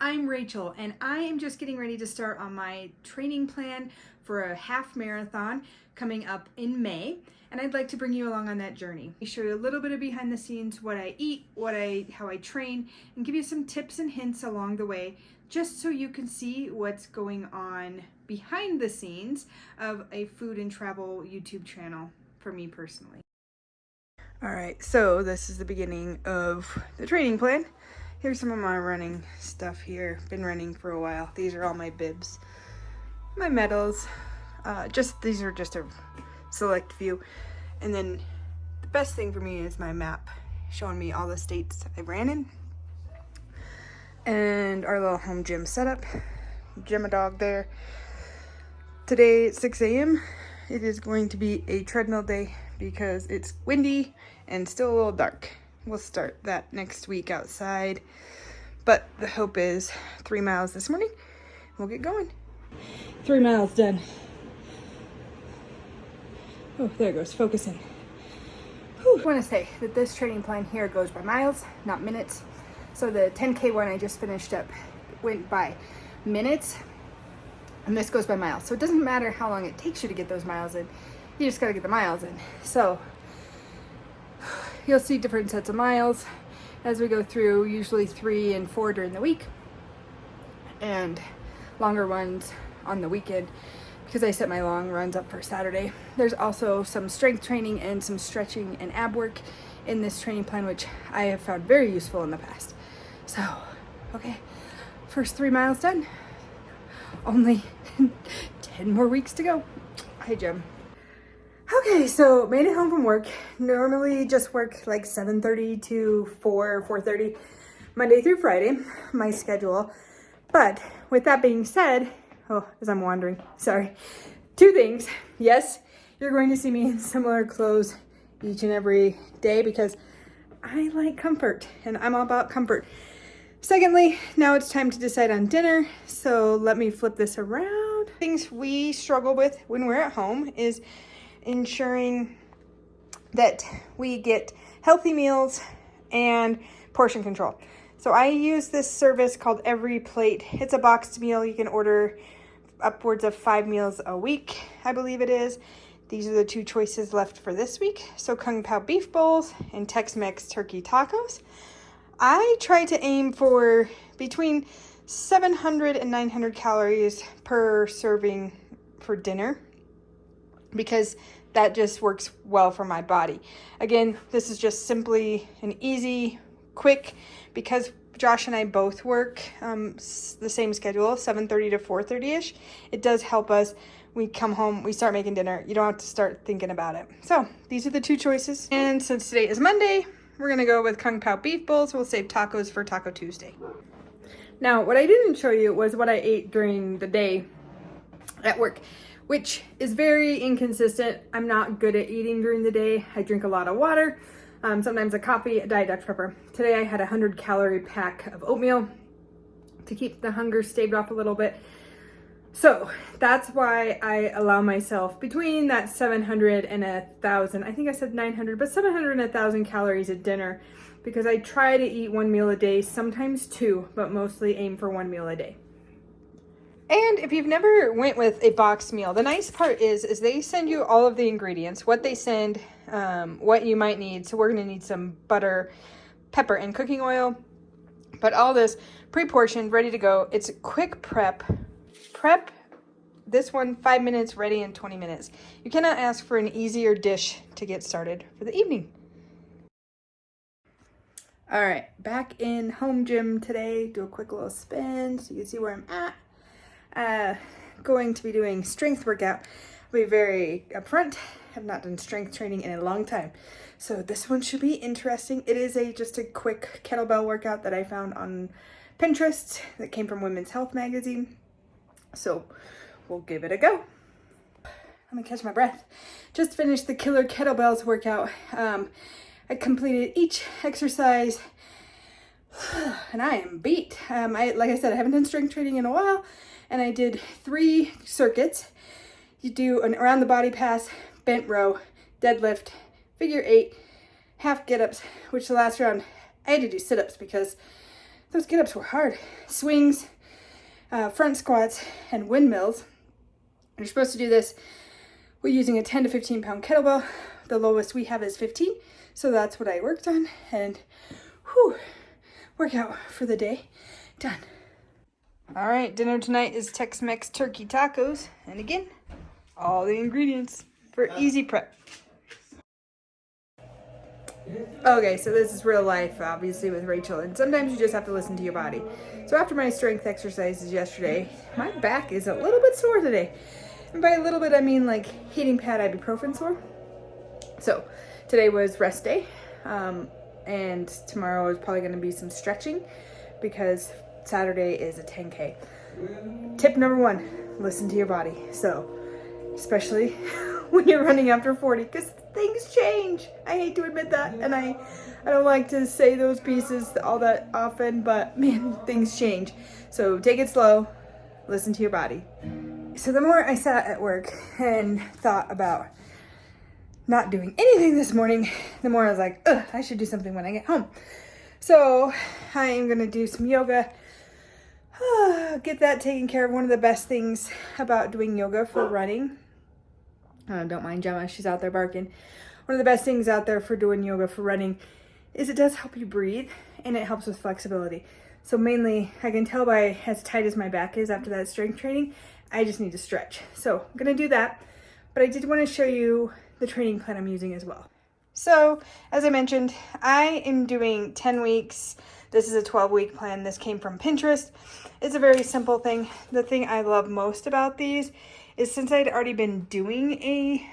I'm Rachel, and I am just getting ready to start on my training plan for a half marathon coming up in May, and I'd like to bring you along on that journey. I show you a little bit of behind the scenes, what I eat, how I train, and give you some tips and hints along the way, just so you can see what's going on behind the scenes of a food and travel YouTube channel for me personally. All right, so this is the beginning of the training plan. Here's some of my running stuff here. Been running for a while. These are all my bibs, my medals. These are just a select few. And then the best thing for me is my map showing me all the states I ran in. And our little home gym setup. Gym a dog there. Today at 6 a.m. it is going to be a treadmill day because it's windy and still a little dark. We'll start that next week outside, but the hope is 3 miles this morning. We'll get going. 3 miles done. Oh, there it goes, focusing. Whew. I want to say that this training plan here goes by miles, not minutes. So the 10K one I just finished up went by minutes, and this goes by miles. So it doesn't matter how long it takes you to get those miles in. You just got to get the miles in. So you'll see different sets of miles as we go through, usually 3 and 4 during the week, and longer ones on the weekend because I set my long runs up for Saturday. There's also some strength training and some stretching and ab work in this training plan, which I have found very useful in the past. So, okay, first 3 miles done. Only 10 more weeks to go. Hi, Jim. Okay, so made it home from work. Normally just work like 7:30 to 4 or 4:30, Monday through Friday, my schedule. But with that being said, as I'm wandering, sorry. 2 things. Yes, you're going to see me in similar clothes each and every day because I like comfort and I'm all about comfort. Secondly, now it's time to decide on dinner. So let me flip this around. Things we struggle with when we're at home is ensuring that we get healthy meals and portion control. So I use this service called Every Plate. It's a boxed meal. You can order upwards of 5 meals a week, I believe it is. These are the 2 choices left for this week. So Kung Pao beef bowls and Tex-Mex turkey tacos. I try to aim for between 700 and 900 calories per serving for dinner, because that just works well for my body. Again, this is just simply an easy, quick, because Josh and I both work the same schedule, 7:30 to 4:30-ish. It does help us. We come home, we start making dinner. You don't have to start thinking about it. So these are the 2 choices. And since today is Monday, we're gonna go with Kung Pao beef bowls. We'll save tacos for Taco Tuesday. Now, what I didn't show you was what I ate during the day at work, which is very inconsistent. I'm not good at eating during the day. I drink a lot of water, sometimes a coffee, a Diet Dr. Pepper. Today I had a 100-calorie pack of oatmeal to keep the hunger staved off a little bit. So that's why I allow myself between that 700 and 1,000, I think I said 900, but 700 and 1,000 calories at dinner, because I try to eat 1 meal a day, sometimes 2, but mostly aim for 1 meal a day. And if you've never went with a boxed meal, the nice part is they send you all of the ingredients, what they send, what you might need. So we're going to need some butter, pepper, and cooking oil. But all this pre-portioned, ready to go. It's a quick prep. This one, 5 minutes, ready in 20 minutes. You cannot ask for an easier dish to get started for the evening. All right, back in home gym today. Do a quick little spin so you can see where I'm at. Going to be doing strength workout. I'll be very upfront. Have not done strength training in a long time, so this one should be interesting. It is just a quick kettlebell workout that I found on Pinterest that came from Women's Health magazine. So we'll give it a go. Let me catch my breath. Just finished the killer kettlebells workout. I completed each exercise and I am beat. Like I said, I haven't done strength training in a while. And I did 3 circuits. You do an around the body pass, bent row, deadlift, figure 8, half get-ups, which the last round I had to do sit-ups because Those get-ups were hard. Swings, front squats, and windmills. And you're supposed to do this with using a 10 to 15 pound kettlebell. The lowest we have is 15. So that's what I worked on. And whew, workout for the day done. All right, dinner tonight is Tex-Mex turkey tacos. And again, all the ingredients for easy prep. Okay, so this is real life, obviously, with Rachel, and sometimes you just have to listen to your body. So after my strength exercises yesterday, my back is a little bit sore today. And by a little bit, I mean like heating pad ibuprofen sore. So today was rest day, and tomorrow is probably going to be some stretching because Saturday is a 10K. Tip number 1, listen to your body. So, especially when you're running after 40, because things change. I hate to admit that, and I don't like to say those pieces all that often, but man, things change. So take it slow, listen to your body. So the more I sat at work and thought about not doing anything this morning, the more I was like, ugh, I should do something when I get home. So I am gonna do some yoga, get that taken care of. One of the best things about doing yoga for running, don't mind Gemma, she's out there barking. One of the best things out there for doing yoga for running is it does help you breathe and it helps with flexibility. So mainly I can tell by as tight as my back is after that strength training, I just need to stretch. So I'm gonna do that, but I did want to show you the training plan I'm using as well. So as I mentioned, I am doing 10 weeks. This is a 12-week plan. This came from Pinterest. It's a very simple thing. The thing I love most about these is since I'd already been doing a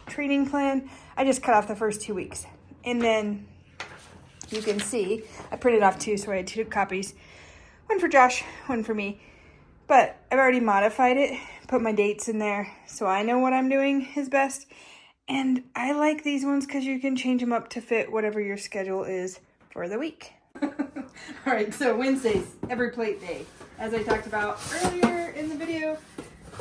training plan, I just cut off the first 2 weeks. And then you can see, I printed off 2, so I had 2 copies. One for Josh, one for me. But I've already modified it, put my dates in there, so I know what I'm doing is best. And I like these ones because you can change them up to fit whatever your schedule is for the week. All right, so Wednesdays, every plate day. As I talked about earlier in the video,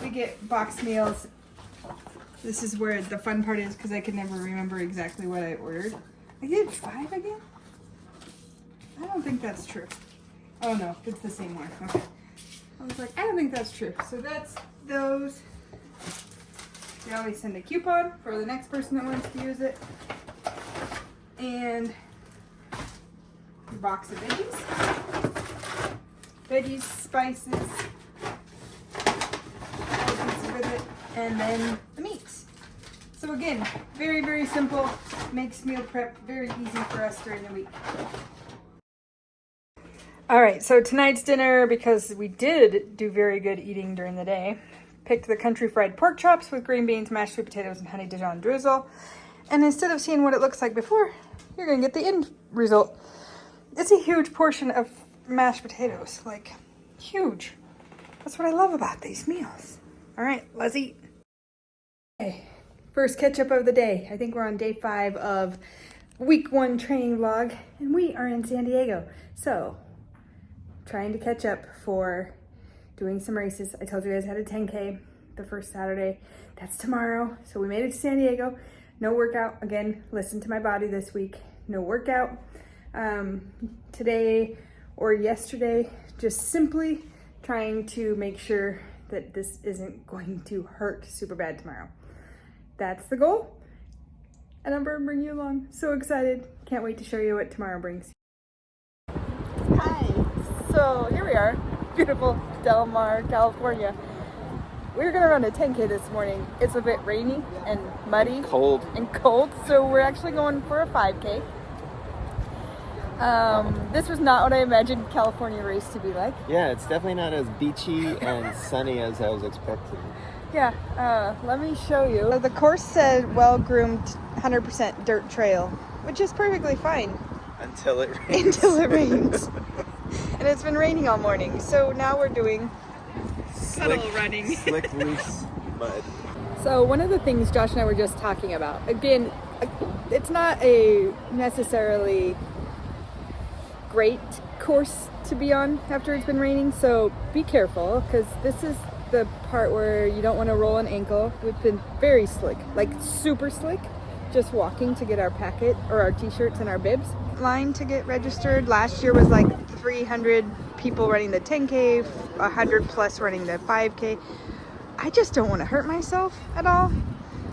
we get box meals. This is where the fun part is because I can never remember exactly what I ordered. I did 5 again? I don't think that's true. Oh no, it's the same one. Okay. I was like, I don't think that's true. So that's those. They always send a coupon for the next person that wants to use it. And your box of veggies. Veggies, spices, with it, and then the meats. So again, very, very simple. Makes meal prep very easy for us during the week. All right, so tonight's dinner, because we did do very good eating during the day, picked the country fried pork chops with green beans, mashed sweet potatoes, and honey Dijon drizzle. And instead of seeing what it looks like before, you're gonna get the end result. It's a huge portion of mashed potatoes, like huge. That's what I love about these meals. All right, let's eat. Okay, first catch up of the day. I think we're on day 5 of week 1 training vlog, and we are in San Diego. So, trying to catch up for doing some races. I told you guys I had a 10K the first Saturday. That's tomorrow. So we made it to San Diego. No workout. Again, listen to my body this week. No workout. Today or yesterday, just simply trying to make sure that this isn't going to hurt super bad tomorrow. That's the goal. And I'm going to bring you along. So excited. Can't wait to show you what tomorrow brings. Hi. So here we are. Beautiful Del Mar, California. We're gonna run a 10K this morning. It's a bit rainy and muddy. Cold. And cold. So we're actually going for a 5K. This was not what I imagined California race to be like. Yeah, it's definitely not as beachy and sunny as I was expecting. Yeah, let me show you. The course said well-groomed 100% dirt trail, which is perfectly fine. Until it rains. Until it rains. And it's been raining all morning, so now we're doing puddle running. Slick, loose mud. So one of the things Josh and I were just talking about, again, it's not a necessarily great course to be on after it's been raining, so be careful, because this is the part where you don't want to roll an ankle. We've been very slick, like super slick, just walking to get our packet or our t-shirts and our bibs. Line to get registered last year was like 300 people running the 10K, 100 plus running the 5K. I just don't want to hurt myself at all,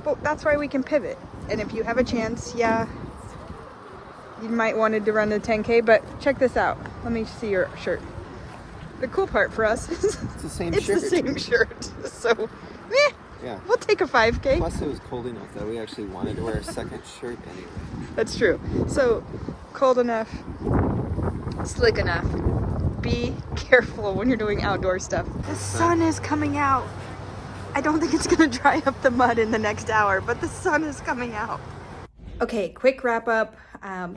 but that's why we can pivot. And if you have a chance, yeah, you might wanted to run the 10K, but check this out. Let me see your shirt. The cool part for us is It's the same it's shirt. the same shirt. So, Yeah. we'll take a 5K. Plus, it was cold enough that we actually wanted to wear a second shirt anyway. That's true. So, cold enough, slick enough. Be careful when you're doing outdoor stuff. The sun is coming out. I don't think it's gonna dry up the mud in the next hour, but the sun is coming out. Okay, quick wrap up.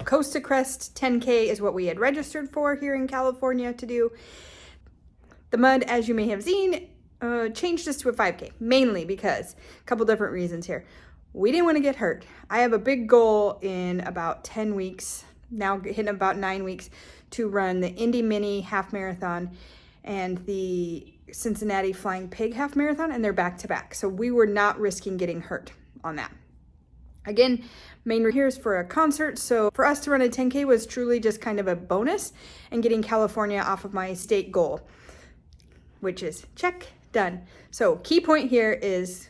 Coast to Crest 10K is what we had registered for here in California to do. The mud, as you may have seen, changed us to a 5K, mainly because a couple different reasons here. We didn't want to get hurt. I have a big goal in about 10 weeks, now hitting about 9 weeks, to run the Indy Mini half marathon and the Cincinnati Flying Pig half marathon, and they're back to back. So we were not risking getting hurt on that. Again, main reason here is for a concert. So for us to run a 10K was truly just kind of a bonus and getting California off of my state goal, which is check, done. So key point here is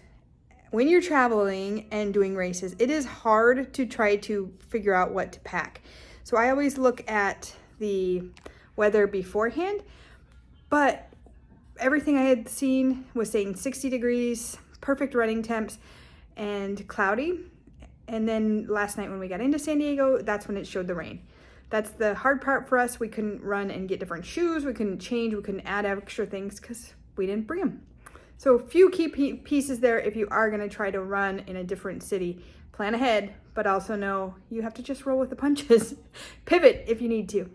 when you're traveling and doing races, it is hard to try to figure out what to pack. So I always look at the weather beforehand, but everything I had seen was saying 60 degrees, perfect running temps, and cloudy. And then last night when we got into San Diego, that's when it showed the rain. That's the hard part for us. We couldn't run and get different shoes. We couldn't change. We couldn't add extra things because we didn't bring them. So a few key pieces there if you are going to try to run in a different city. Plan ahead, but also know you have to just roll with the punches. Pivot if you need to.